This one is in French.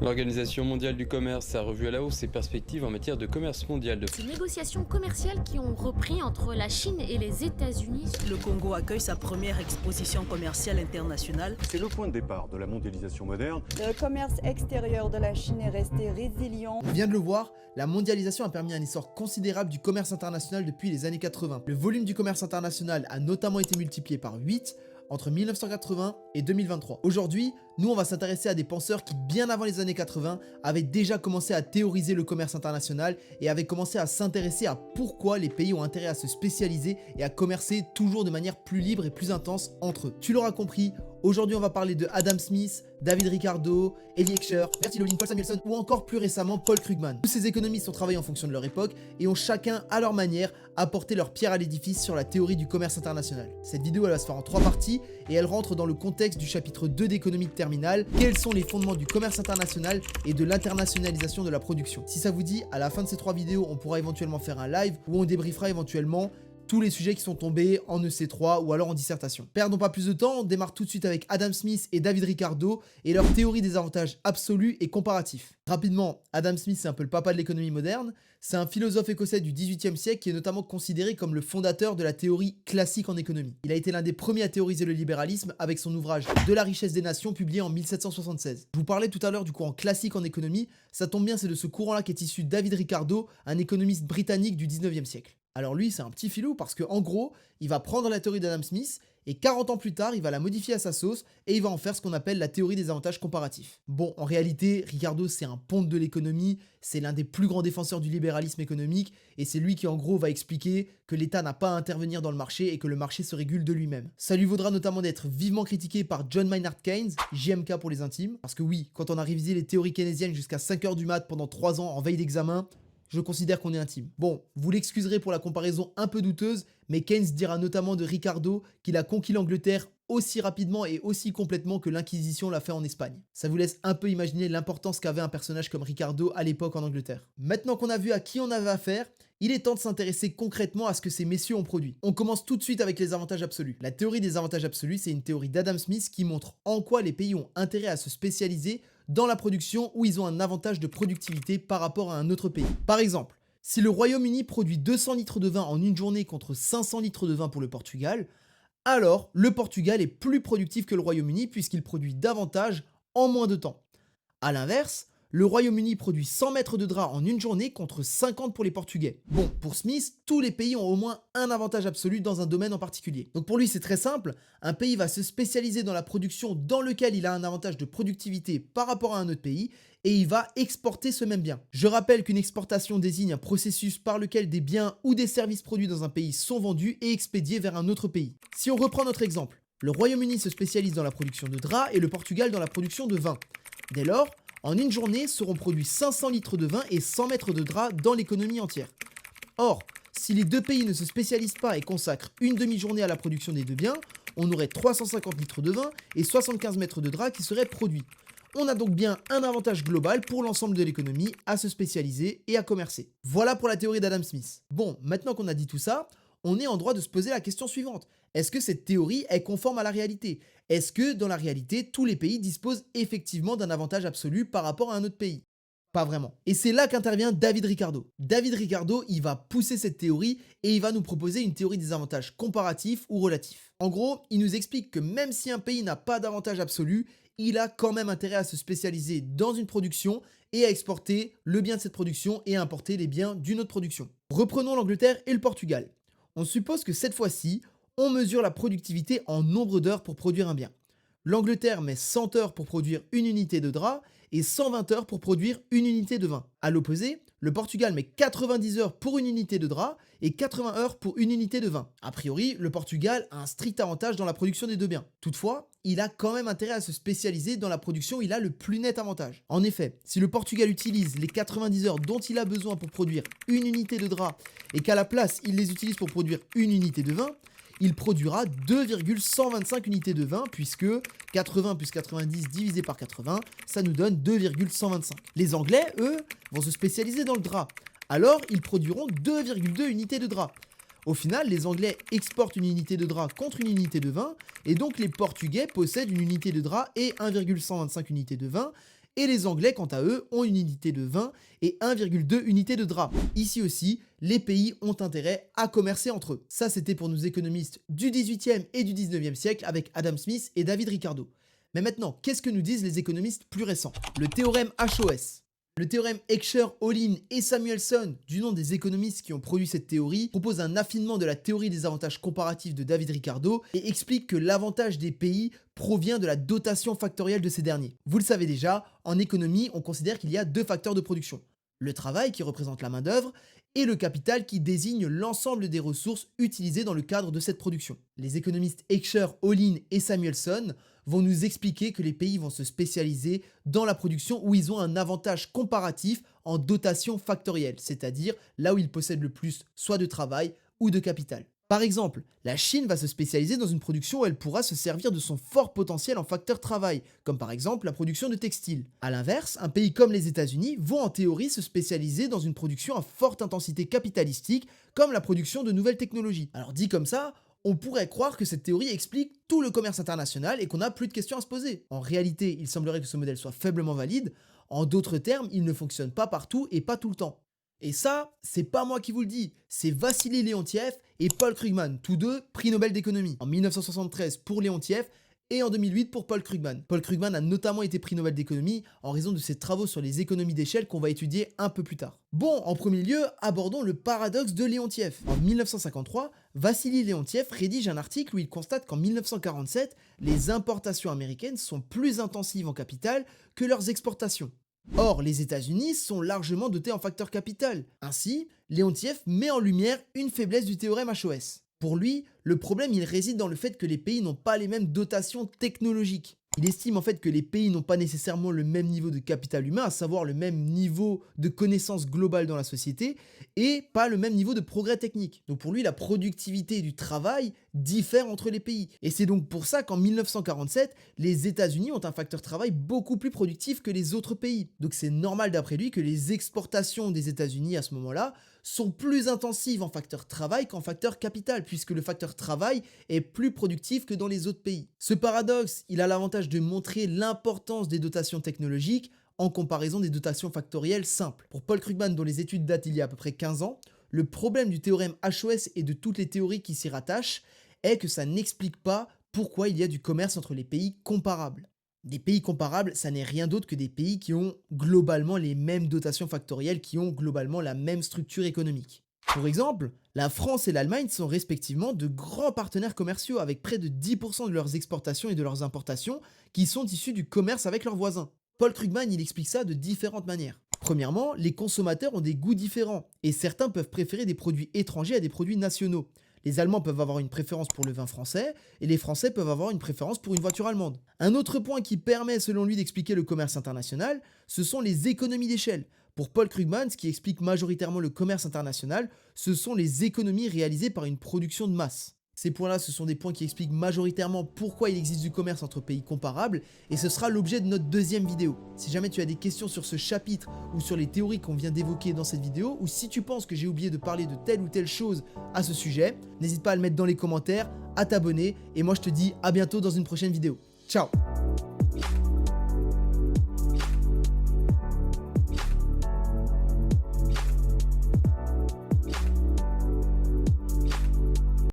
L'Organisation mondiale du commerce a revu à la hausse ses perspectives en matière de commerce mondial. Ces négociations commerciales qui ont repris entre la Chine et les États-Unis. Le Congo accueille sa première exposition commerciale internationale. C'est le point de départ de la mondialisation moderne. Le commerce extérieur de la Chine est resté résilient. On vient de le voir, la mondialisation a permis un essor considérable du commerce international depuis les années 80. Le volume du commerce international a notamment été multiplié par 8 entre 1980 et 2023. Aujourd'hui, nous on va s'intéresser à des penseurs qui, bien avant les années 80, avaient déjà commencé à théoriser le commerce international et avaient commencé à s'intéresser à pourquoi les pays ont intérêt à se spécialiser et à commercer toujours de manière plus libre et plus intense entre eux. Tu l'auras compris, aujourd'hui on va parler de Adam Smith, David Ricardo, Elie Heckscher, Bertil Ohlin, Paul Samuelson ou encore plus récemment Paul Krugman. Tous ces économistes ont travaillé en fonction de leur époque et ont chacun à leur manière apporté leur pierre à l'édifice sur la théorie du commerce international. Cette vidéo elle va se faire en 3 parties et elle rentre dans le contexte du chapitre 2 d'économie de terminale, quels sont les fondements du commerce international et de l'internationalisation de la production. Si ça vous dit, à la fin de ces 3 vidéos, on pourra éventuellement faire un live où on débriefera éventuellement tous les sujets qui sont tombés en EC3 ou alors en dissertation. Perdons pas plus de temps, on démarre tout de suite avec Adam Smith et David Ricardo et leur théorie des avantages absolus et comparatifs. Rapidement, Adam Smith c'est un peu le papa de l'économie moderne, c'est un philosophe écossais du XVIIIe siècle qui est notamment considéré comme le fondateur de la théorie classique en économie. Il a été l'un des premiers à théoriser le libéralisme avec son ouvrage De la richesse des nations publié en 1776. Je vous parlais tout à l'heure du courant classique en économie, ça tombe bien, c'est de ce courant-là qu'est issu David Ricardo, un économiste britannique du XIXe siècle. Alors lui, c'est un petit filou parce que en gros, il va prendre la théorie d'Adam Smith et 40 ans plus tard, il va la modifier à sa sauce et il va en faire ce qu'on appelle la théorie des avantages comparatifs. Bon, en réalité, Ricardo, c'est un ponte de l'économie, c'est l'un des plus grands défenseurs du libéralisme économique et c'est lui qui en gros va expliquer que l'État n'a pas à intervenir dans le marché et que le marché se régule de lui-même. Ça lui vaudra notamment d'être vivement critiqué par John Maynard Keynes, JMK pour les intimes, parce que oui, quand on a révisé les théories keynésiennes jusqu'à 5h du mat pendant 3 ans en veille d'examen, je considère qu'on est intime. Bon, vous l'excuserez pour la comparaison un peu douteuse, mais Keynes dira notamment de Ricardo qu'il a conquis l'Angleterre aussi rapidement et aussi complètement que l'Inquisition l'a fait en Espagne. Ça vous laisse un peu imaginer l'importance qu'avait un personnage comme Ricardo à l'époque en Angleterre. Maintenant qu'on a vu à qui on avait affaire, il est temps de s'intéresser concrètement à ce que ces messieurs ont produit. On commence tout de suite avec les avantages absolus. La théorie des avantages absolus, c'est une théorie d'Adam Smith qui montre en quoi les pays ont intérêt à se spécialiser dans la production où ils ont un avantage de productivité par rapport à un autre pays. Par exemple, si le Royaume-Uni produit 200 litres de vin en une journée contre 500 litres de vin pour le Portugal, alors le Portugal est plus productif que le Royaume-Uni puisqu'il produit davantage en moins de temps. A l'inverse, le Royaume-Uni produit 100 mètres de drap en une journée contre 50 pour les Portugais. Bon, pour Smith, tous les pays ont au moins un avantage absolu dans un domaine en particulier. Donc pour lui, c'est très simple, un pays va se spécialiser dans la production dans lequel il a un avantage de productivité par rapport à un autre pays et il va exporter ce même bien. Je rappelle qu'une exportation désigne un processus par lequel des biens ou des services produits dans un pays sont vendus et expédiés vers un autre pays. Si on reprend notre exemple, le Royaume-Uni se spécialise dans la production de draps et le Portugal dans la production de vin. Dès lors, en une journée seront produits 500 litres de vin et 100 mètres de drap dans l'économie entière. Or, si les deux pays ne se spécialisent pas et consacrent une demi-journée à la production des deux biens, on aurait 350 litres de vin et 75 mètres de drap qui seraient produits. On a donc bien un avantage global pour l'ensemble de l'économie à se spécialiser et à commercer. Voilà pour la théorie d'Adam Smith. Bon, maintenant qu'on a dit tout ça, on est en droit de se poser la question suivante. Est-ce que cette théorie est conforme à la réalité? Est-ce que dans la réalité, tous les pays disposent effectivement d'un avantage absolu par rapport à un autre pays? Pas vraiment. Et c'est là qu'intervient David Ricardo. David Ricardo, il va pousser cette théorie et il va nous proposer une théorie des avantages comparatifs ou relatifs. En gros, il nous explique que même si un pays n'a pas d'avantage absolu, il a quand même intérêt à se spécialiser dans une production et à exporter le bien de cette production et à importer les biens d'une autre production. Reprenons l'Angleterre et le Portugal. On suppose que cette fois-ci, on mesure la productivité en nombre d'heures pour produire un bien. L'Angleterre met 100 heures pour produire une unité de drap et 120 heures pour produire une unité de vin. A l'opposé, le Portugal met 90 heures pour une unité de drap et 80 heures pour une unité de vin. A priori, le Portugal a un strict avantage dans la production des deux biens. Toutefois, il a quand même intérêt à se spécialiser dans la production où il a le plus net avantage. En effet, si le Portugal utilise les 90 heures dont il a besoin pour produire une unité de drap et qu'à la place, il les utilise pour produire une unité de vin, il produira 2,125 unités de vin puisque 80 plus 90 divisé par 80, ça nous donne 2,125. Les Anglais, eux, vont se spécialiser dans le drap. Alors, ils produiront 2,2 unités de drap. Au final, les Anglais exportent une unité de drap contre une unité de vin, et donc les Portugais possèdent une unité de drap et 1,125 unités de vin, et les Anglais, quant à eux, ont une unité de vin et 1,2 unité de drap. Ici aussi, les pays ont intérêt à commercer entre eux. Ça, c'était pour nos économistes du 18e et du 19e siècle avec Adam Smith et David Ricardo. Mais maintenant, qu'est-ce que nous disent les économistes plus récents? Le théorème HOS. Le théorème Heckscher, Olin et Samuelson, du nom des économistes qui ont produit cette théorie, propose un affinement de la théorie des avantages comparatifs de David Ricardo et explique que l'avantage des pays provient de la dotation factorielle de ces derniers. Vous le savez déjà, en économie, on considère qu'il y a deux facteurs de production. Le travail, qui représente la main-d'œuvre, et le capital, qui désigne l'ensemble des ressources utilisées dans le cadre de cette production. Les économistes Heckscher, Olin et Samuelson vont nous expliquer que les pays vont se spécialiser dans la production où ils ont un avantage comparatif en dotation factorielle, c'est-à-dire là où ils possèdent le plus soit de travail ou de capital. Par exemple, la Chine va se spécialiser dans une production où elle pourra se servir de son fort potentiel en facteur travail, comme par exemple la production de textiles. A l'inverse, un pays comme les États-Unis vont en théorie se spécialiser dans une production à forte intensité capitalistique, comme la production de nouvelles technologies. Alors dit comme ça, on pourrait croire que cette théorie explique tout le commerce international et qu'on n'a plus de questions à se poser. En réalité, il semblerait que ce modèle soit faiblement valide. En d'autres termes, il ne fonctionne pas partout et pas tout le temps. Et ça, c'est pas moi qui vous le dis, c'est Vassili Leontiev et Paul Krugman, tous deux prix Nobel d'économie. En 1973 pour Leontiev et en 2008 pour Paul Krugman. Paul Krugman a notamment été prix Nobel d'économie en raison de ses travaux sur les économies d'échelle qu'on va étudier un peu plus tard. Bon, en premier lieu, abordons le paradoxe de Leontiev. En 1953, Vassili Leontiev rédige un article où il constate qu'en 1947, les importations américaines sont plus intensives en capital que leurs exportations. Or, les États-Unis sont largement dotés en facteur capital. Ainsi, Leontiev met en lumière une faiblesse du théorème HOS. Pour lui, le problème il réside dans le fait que les pays n'ont pas les mêmes dotations technologiques. Il estime en fait que les pays n'ont pas nécessairement le même niveau de capital humain, à savoir le même niveau de connaissance globale dans la société, et pas le même niveau de progrès technique. Donc pour lui, la productivité du travail diffère entre les pays. Et c'est donc pour ça qu'en 1947, les États-Unis ont un facteur travail beaucoup plus productif que les autres pays. Donc c'est normal d'après lui que les exportations des États-Unis à ce moment-là sont plus intensives en facteur travail qu'en facteur capital, puisque le facteur travail est plus productif que dans les autres pays. Ce paradoxe, il a l'avantage de montrer l'importance des dotations technologiques en comparaison des dotations factorielles simples. Pour Paul Krugman, dont les études datent il y a à peu près 15 ans, le problème du théorème HOS et de toutes les théories qui s'y rattachent est que ça n'explique pas pourquoi il y a du commerce entre les pays comparables. Des pays comparables, ça n'est rien d'autre que des pays qui ont globalement les mêmes dotations factorielles, qui ont globalement la même structure économique. Pour exemple, la France et l'Allemagne sont respectivement de grands partenaires commerciaux avec près de 10% de leurs exportations et de leurs importations qui sont issus du commerce avec leurs voisins. Paul Krugman, il explique ça de différentes manières. Premièrement, les consommateurs ont des goûts différents et certains peuvent préférer des produits étrangers à des produits nationaux. Les Allemands peuvent avoir une préférence pour le vin français et les Français peuvent avoir une préférence pour une voiture allemande. Un autre point qui permet selon lui d'expliquer le commerce international, ce sont les économies d'échelle. Pour Paul Krugman, ce qui explique majoritairement le commerce international, ce sont les économies réalisées par une production de masse. Ces points-là, ce sont des points qui expliquent majoritairement pourquoi il existe du commerce entre pays comparables, et ce sera l'objet de notre deuxième vidéo. Si jamais tu as des questions sur ce chapitre ou sur les théories qu'on vient d'évoquer dans cette vidéo, ou si tu penses que j'ai oublié de parler de telle ou telle chose à ce sujet, n'hésite pas à le mettre dans les commentaires, à t'abonner, et moi je te dis à bientôt dans une prochaine vidéo. Ciao!